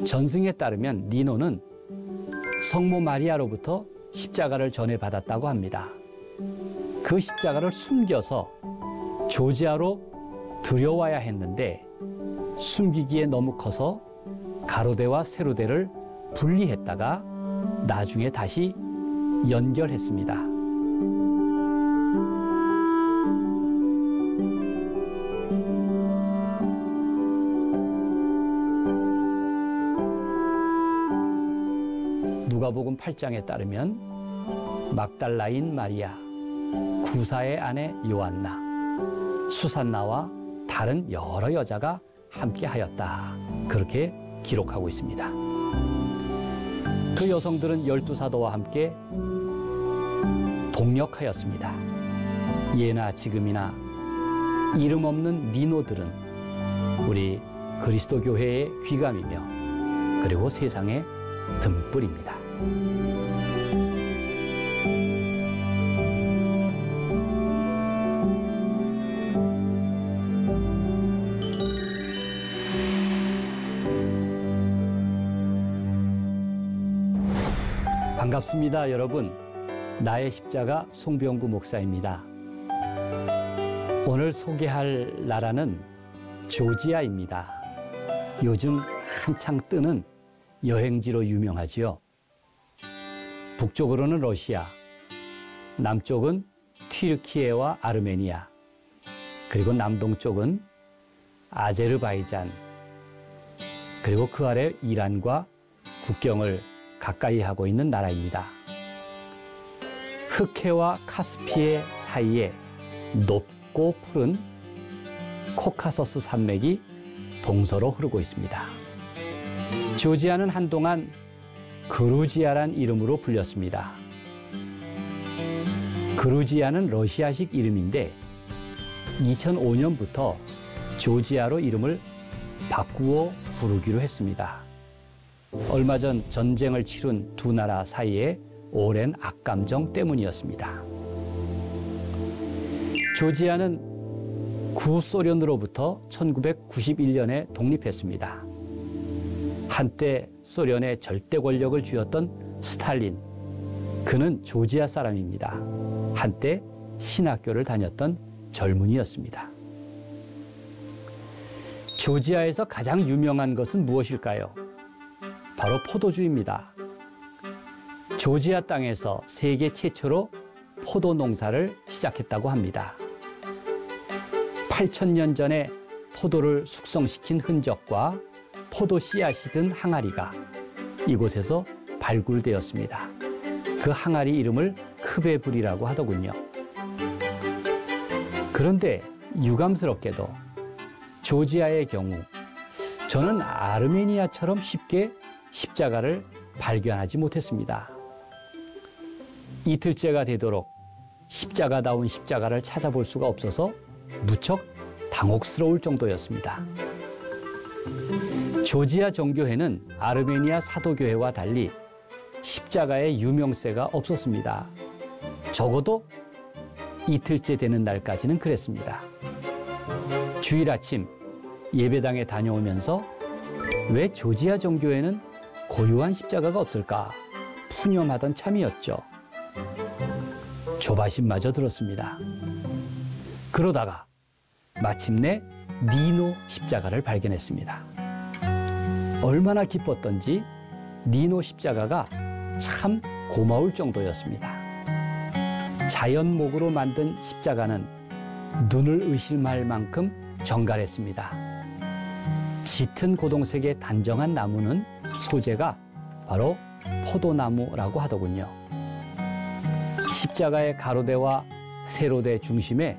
전승에 따르면 니노는 성모 마리아로부터 십자가를 전해받았다고 합니다. 그 십자가를 숨겨서 조지아로 들여와야 했는데 숨기기에 너무 커서 가로대와 세로대를 분리했다가 나중에 다시 연결했습니다. 누가복음 8장에 따르면 막달라인 마리아, 구사의 아내 요한나, 수산나와 다른 여러 여자가 함께 하였다. 그렇게 기록하고 있습니다. 그 여성들은 12사도와 함께 동력하였습니다. 예나 지금이나 이름 없는 니노들은 우리 그리스도 교회의 귀감이며 그리고 세상의 등불입니다. 반갑습니다, 여러분. 나의 십자가 송병구 목사입니다. 오늘 소개할 나라는 조지아입니다. 요즘 한창 뜨는 여행지로 유명하지요. 북쪽으로는 러시아, 남쪽은 튀르키예와 아르메니아, 그리고 남동쪽은 아제르바이잔, 그리고 그 아래 이란과 국경을 가까이 하고 있는 나라입니다. 흑해와 카스피해 사이에 높고 푸른 코카서스 산맥이 동서로 흐르고 있습니다. 조지아는 한동안 그루지아란 이름으로 불렸습니다. 그루지아는 러시아식 이름인데 2005년부터 조지아로 이름을 바꾸어 부르기로 했습니다. 얼마 전 전쟁을 치룬 두 나라 사이에 오랜 악감정 때문이었습니다. 조지아는 구소련으로부터 1991년에 독립했습니다. 한때 소련의 절대 권력을 쥐었던 스탈린, 그는 조지아 사람입니다. 한때 신학교를 다녔던 젊은이였습니다. 조지아에서 가장 유명한 것은 무엇일까요? 바로 포도주입니다. 조지아 땅에서 세계 최초로 포도 농사를 시작했다고 합니다. 8,000년 전에 포도를 숙성시킨 흔적과 포도 씨앗이 든 항아리가 이곳에서 발굴되었습니다. 그 항아리 이름을 크베불이라고 하더군요. 그런데 유감스럽게도 조지아의 경우 저는 아르메니아처럼 쉽게 십자가를 발견하지 못했습니다. 이틀째가 되도록 십자가다운 십자가를 찾아볼 수가 없어서 무척 당혹스러울 정도였습니다. 조지아 정교회는 아르메니아 사도교회와 달리 십자가의 유명세가 없었습니다. 적어도 이틀째 되는 날까지는 그랬습니다. 주일 아침 예배당에 다녀오면서 왜 조지아 정교회는 고유한 십자가가 없을까 푸념하던 참이었죠. 조바심마저 들었습니다. 그러다가 마침내 니노 십자가를 발견했습니다. 얼마나 기뻤던지 니노 십자가가 참 고마울 정도였습니다. 자연목으로 만든 십자가는 눈을 의심할 만큼 정갈했습니다. 짙은 고동색의 단정한 나무는 소재가 바로 포도나무라고 하더군요. 십자가의 가로대와 세로대 중심에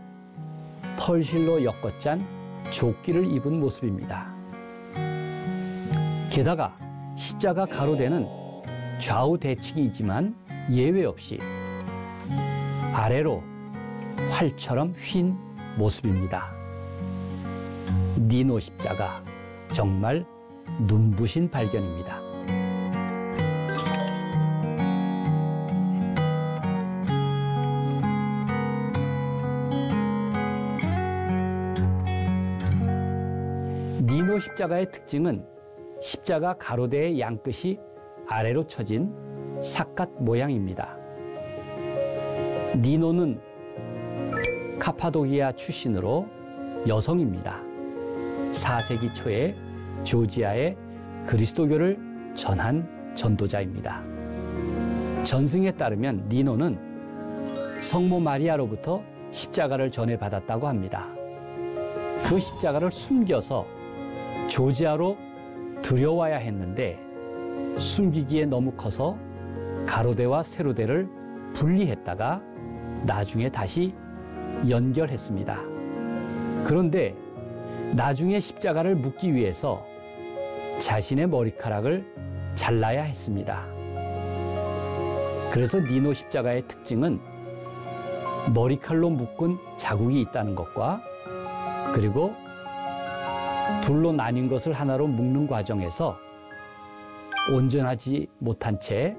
털실로 엮어짠 조끼를 입은 모습입니다. 게다가 십자가 가로대는 좌우 대칭이 있지만 예외 없이 아래로 활처럼 휜 모습입니다. 니노 십자가, 정말 눈부신 발견입니다. 니노 십자가의 특징은 십자가 가로대의 양끝이 아래로 처진 삿갓 모양입니다. 니노는 카파도기아 출신으로 여성입니다. 4세기 초에 조지아에 그리스도교를 전한 전도자입니다. 전승에 따르면 니노는 성모 마리아로부터 십자가를 전해받았다고 합니다. 그 십자가를 숨겨서 조지아로 들여와야 했는데 숨기기에 너무 커서 가로대와 세로대를 분리했다가 나중에 다시 연결했습니다. 그런데 나중에 십자가를 묶기 위해서 자신의 머리카락을 잘라야 했습니다. 그래서 니노 십자가의 특징은 머리칼로 묶은 자국이 있다는 것과 그리고 둘로 나뉜 것을 하나로 묶는 과정에서 온전하지 못한 채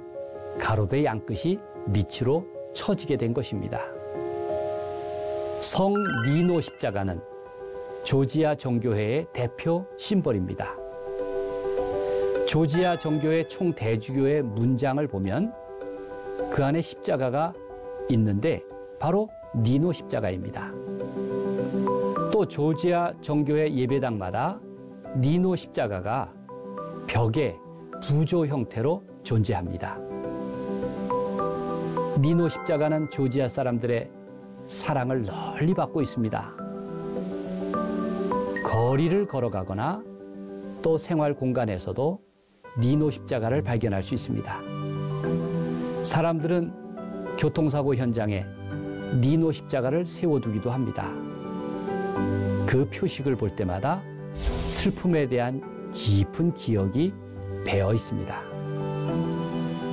가로대 양끝이 밑으로 처지게 된 것입니다. 성 니노 십자가는 조지아 정교회의 대표 심벌입니다. 조지아 정교회 총대주교의 문장을 보면 그 안에 십자가가 있는데 바로 니노 십자가입니다. 또 조지아 정교회 예배당마다 니노 십자가가 벽에 부조 형태로 존재합니다. 니노 십자가는 조지아 사람들의 사랑을 널리 받고 있습니다. 거리를 걸어가거나 또 생활 공간에서도 니노 십자가를 발견할 수 있습니다. 사람들은 교통사고 현장에 니노 십자가를 세워두기도 합니다. 그 표식을 볼 때마다 슬픔에 대한 깊은 기억이 배어 있습니다.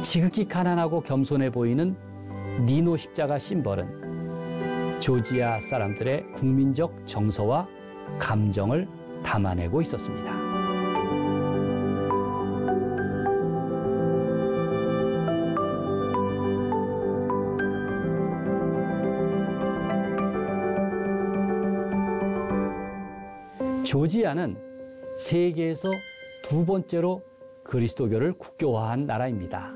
지극히 가난하고 겸손해 보이는 니노 십자가 심벌은 조지아 사람들의 국민적 정서와 감정을 담아내고 있었습니다. 조지아는 세계에서 두 번째로 그리스도교를 국교화한 나라입니다.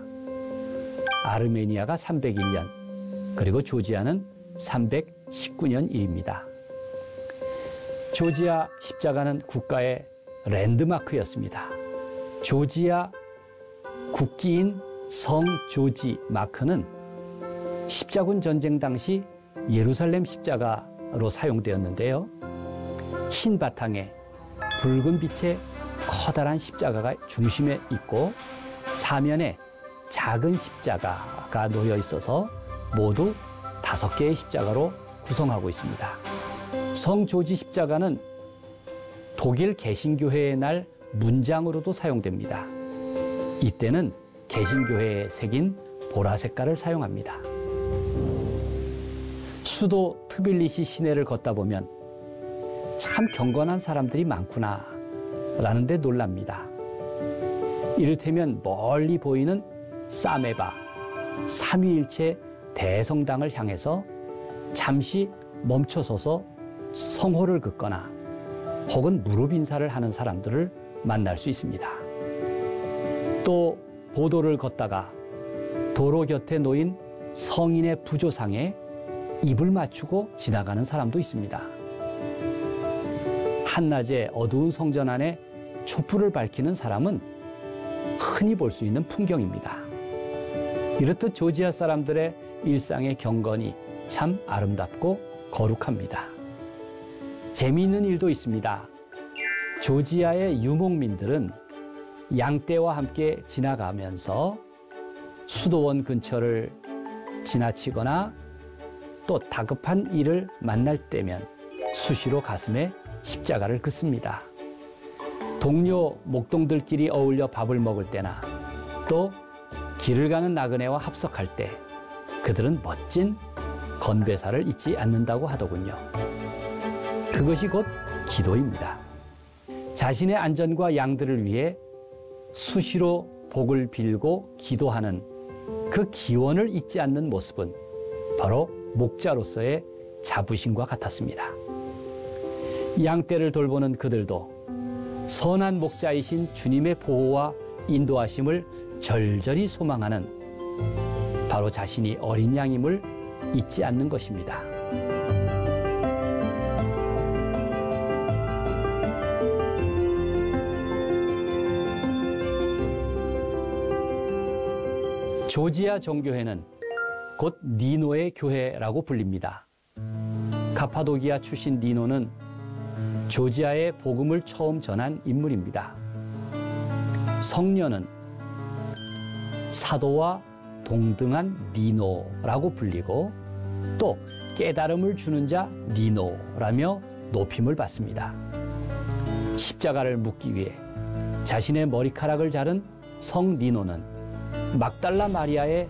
아르메니아가 301년, 그리고 조지아는 319년 일입니다. 조지아 십자가는 국가의 랜드마크였습니다. 조지아 국기인 성 조지 마크는 십자군 전쟁 당시 예루살렘 십자가로 사용되었는데요. 흰 바탕에 붉은 빛의 커다란 십자가가 중심에 있고 사면에 작은 십자가가 놓여 있어서 모두 5개의 십자가로 구성하고 있습니다. 성 조지 십자가는 독일 개신교회의 날 문장으로도 사용됩니다. 이때는 개신교회에 새긴 보라 색깔을 사용합니다. 수도 트빌리시 시내를 걷다 보면 참 경건한 사람들이 많구나 라는 데 놀랍니다. 이를테면 멀리 보이는 사메바 삼위일체 대성당을 향해서 잠시 멈춰서서 성호를 긋거나 혹은 무릎 인사를 하는 사람들을 만날 수 있습니다. 또 보도를 걷다가 도로 곁에 놓인 성인의 부조상에 입을 맞추고 지나가는 사람도 있습니다. 한낮에 어두운 성전 안에 촛불을 밝히는 사람은 흔히 볼 수 있는 풍경입니다. 이렇듯 조지아 사람들의 일상의 경건이 참 아름답고 거룩합니다. 재미있는 일도 있습니다. 조지아의 유목민들은 양떼와 함께 지나가면서 수도원 근처를 지나치거나 또 다급한 일을 만날 때면 수시로 가슴에 십자가를 긋습니다. 동료 목동들끼리 어울려 밥을 먹을 때나 또 길을 가는 나그네와 합석할 때 그들은 멋진 건배사를 잊지 않는다고 하더군요. 그것이 곧 기도입니다. 자신의 안전과 양들을 위해 수시로 복을 빌고 기도하는 그 기원을 잊지 않는 모습은 바로 목자로서의 자부심과 같았습니다. 양떼를 돌보는 그들도 선한 목자이신 주님의 보호와 인도하심을 절절히 소망하는 바로 자신이 어린 양임을 잊지 않는 것입니다. 조지아 정교회는 곧 니노의 교회라고 불립니다. 카파도기아 출신 니노는 조지아에 복음을 처음 전한 인물입니다. 성녀는 사도와 동등한 니노라고 불리고 또 깨달음을 주는 자 니노라며 높임을 받습니다. 십자가를 묻기 위해 자신의 머리카락을 자른 성 니노는 막달라 마리아의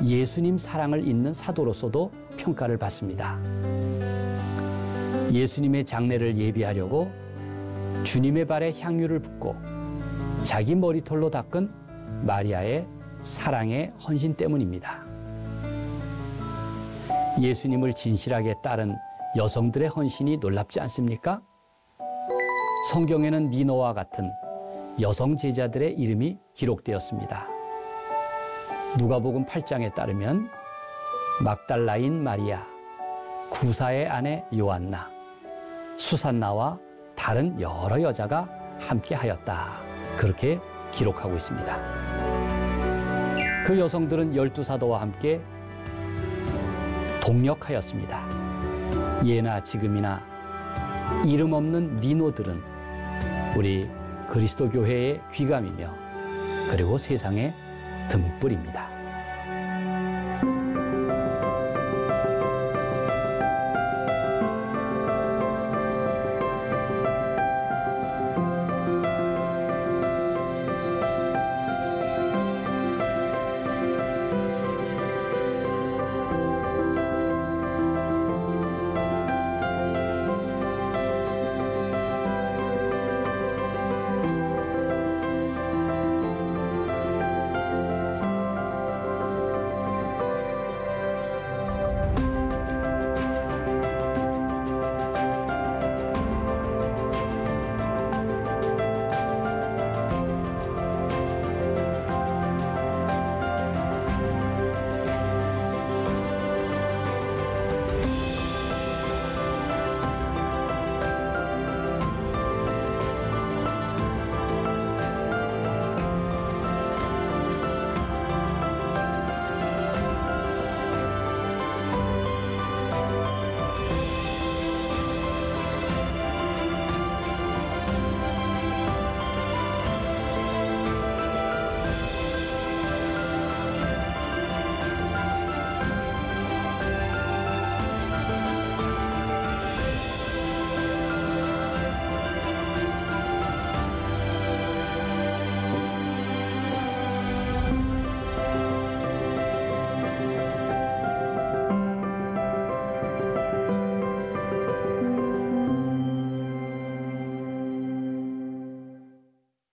예수님 사랑을 잇는 사도로서도 평가를 받습니다. 예수님의 장례를 예비하려고 주님의 발에 향유를 붓고 자기 머리털로 닦은 마리아의 사랑의 헌신 때문입니다. 예수님을 진실하게 따른 여성들의 헌신이 놀랍지 않습니까? 성경에는 니노와 같은 여성 제자들의 이름이 기록되었습니다. 누가복음 8장에 따르면 막달라인 마리아, 구사의 아내 요한나, 수산나와 다른 여러 여자가 함께하였다. 그렇게 기록하고 있습니다. 그 여성들은 12사도와 함께 동역하였습니다. 예나 지금이나 이름 없는 니노들은 우리 그리스도 교회의 귀감이며 그리고 세상의 등불입니다.